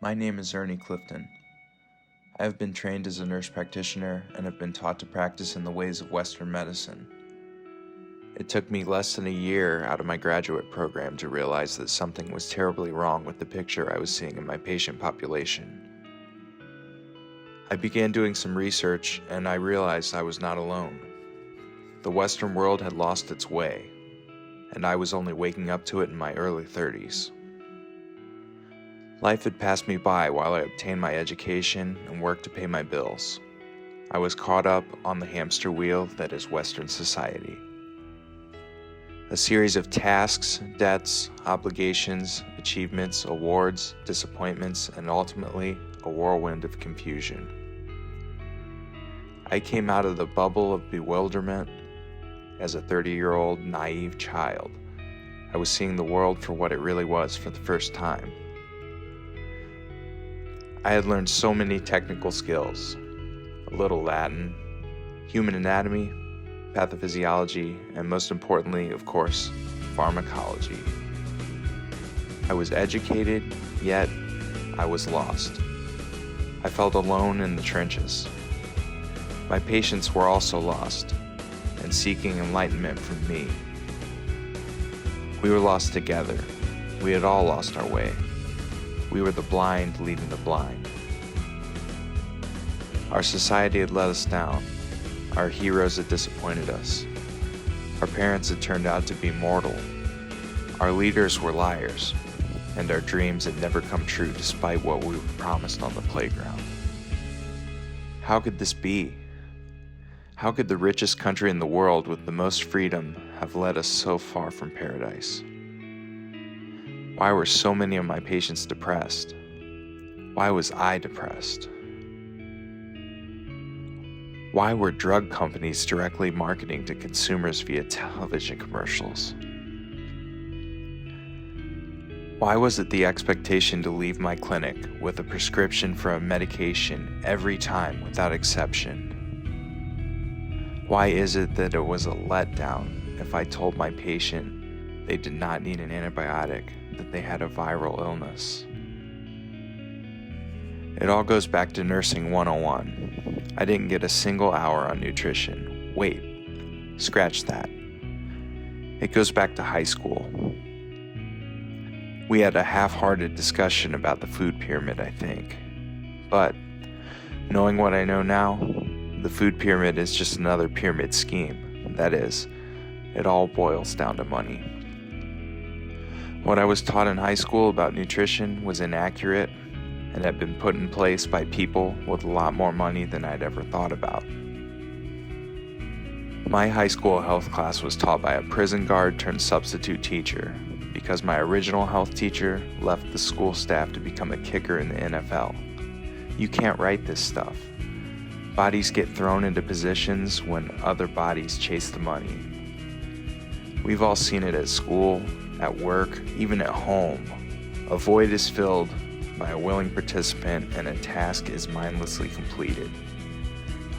My name is Ernie Clifton. I have been trained as a nurse practitioner and have been taught to practice in the ways of Western medicine. It took me less than a year out of my graduate program to realize that something was terribly wrong with the picture I was seeing in my patient population. I began doing some research and I realized I was not alone. The Western world had lost its way, and I was only waking up to it in my early 30s. Life had passed me by while I obtained my education and worked to pay my bills. I was caught up on the hamster wheel that is Western society. A series of tasks, debts, obligations, achievements, awards, disappointments, and ultimately a whirlwind of confusion. I came out of the bubble of bewilderment as a 30-year-old naive child. I was seeing the world for what it really was for the first time. I had learned so many technical skills, a little Latin, human anatomy, pathophysiology, and most importantly, of course, pharmacology. I was educated, yet I was lost. I felt alone in the trenches. My patients were also lost and seeking enlightenment from me. We were lost together. We had all lost our way. We were the blind leading the blind. Our society had let us down. Our heroes had disappointed us. Our parents had turned out to be mortal. Our leaders were liars, and our dreams had never come true despite what we were promised on the playground. How could this be? How could the richest country in the world with the most freedom have led us so far from paradise? Why were so many of my patients depressed? Why was I depressed? Why were drug companies directly marketing to consumers via television commercials? Why was it the expectation to leave my clinic with a prescription for a medication every time without exception? Why is it that it was a letdown if I told my patient they did not need an antibiotic, that they had a viral illness? It all goes back to nursing 101. I didn't get a single hour on nutrition. Wait, scratch that. It goes back to high school. We had a half-hearted discussion about the food pyramid, I think. But, knowing what I know now, the food pyramid is just another pyramid scheme. That is, it all boils down to money. What I was taught in high school about nutrition was inaccurate and had been put in place by people with a lot more money than I'd ever thought about. My high school health class was taught by a prison guard turned substitute teacher because my original health teacher left the school staff to become a kicker in the NFL. You can't write this stuff. Bodies get thrown into positions when other bodies chase the money. We've all seen it at school, at work, even at home. A void is filled by a willing participant and a task is mindlessly completed.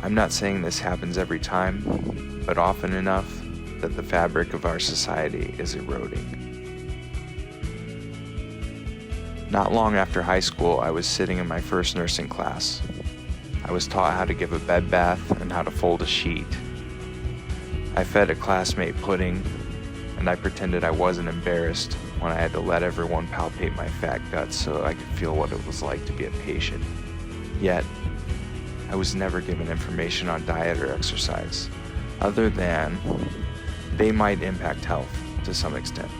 I'm not saying this happens every time, but often enough that the fabric of our society is eroding. Not long after high school, I was sitting in my first nursing class. I was taught how to give a bed bath and how to fold a sheet. I fed a classmate pudding, and I pretended I wasn't embarrassed when I had to let everyone palpate my fat guts so I could feel what it was like to be a patient. Yet, I was never given information on diet or exercise, other than they might impact health to some extent.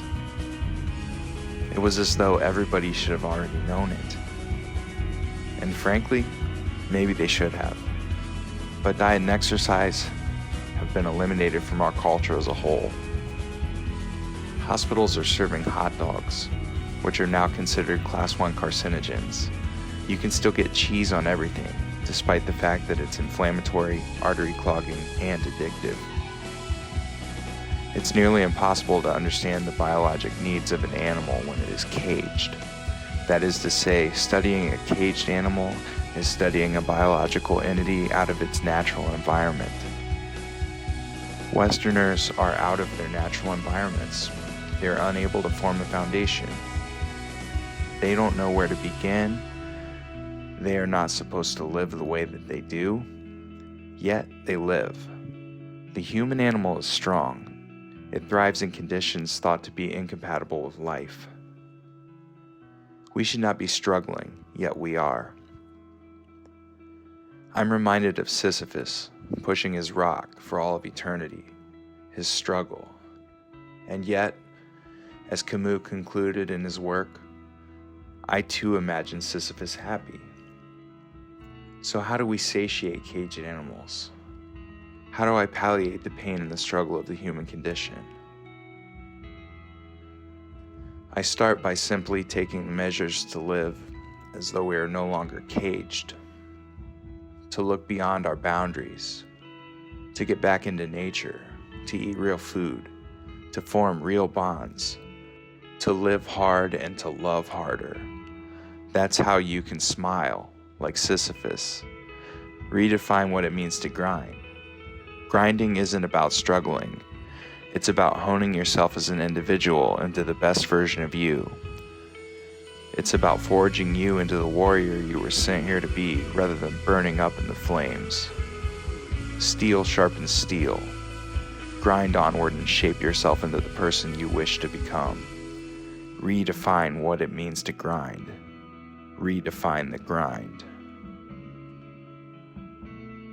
It was as though everybody should have already known it. And frankly, maybe they should have. But diet and exercise have been eliminated from our culture as a whole. Hospitals are serving hot dogs, which are now considered class 1 carcinogens. You can still get cheese on everything, despite the fact that it's inflammatory, artery clogging, and addictive. It's nearly impossible to understand the biologic needs of an animal when it is caged. That is to say, studying a caged animal is studying a biological entity out of its natural environment. Westerners are out of their natural environments. They are unable to form a foundation. They don't know where to begin, They are not supposed to live the way that they do, yet they live. The human animal is strong. It thrives in conditions thought to be incompatible with life. We should not be struggling, yet we are. I'm reminded of Sisyphus pushing his rock for all of eternity, his struggle. And yet, as Camus concluded in his work, I too imagine Sisyphus happy. So how do we satiate caged animals? How do I palliate the pain and the struggle of the human condition? I start by simply taking measures to live as though we are no longer caged, to look beyond our boundaries, to get back into nature, to eat real food, to form real bonds, to live hard and to love harder. That's how you can smile, like Sisyphus. Redefine what it means to grind. Grinding isn't about struggling. It's about honing yourself as an individual into the best version of you. It's about forging you into the warrior you were sent here to be, rather than burning up in the flames. Steel sharpens steel. Grind onward and shape yourself into the person you wish to become. Redefine what it means to grind. Redefine the grind.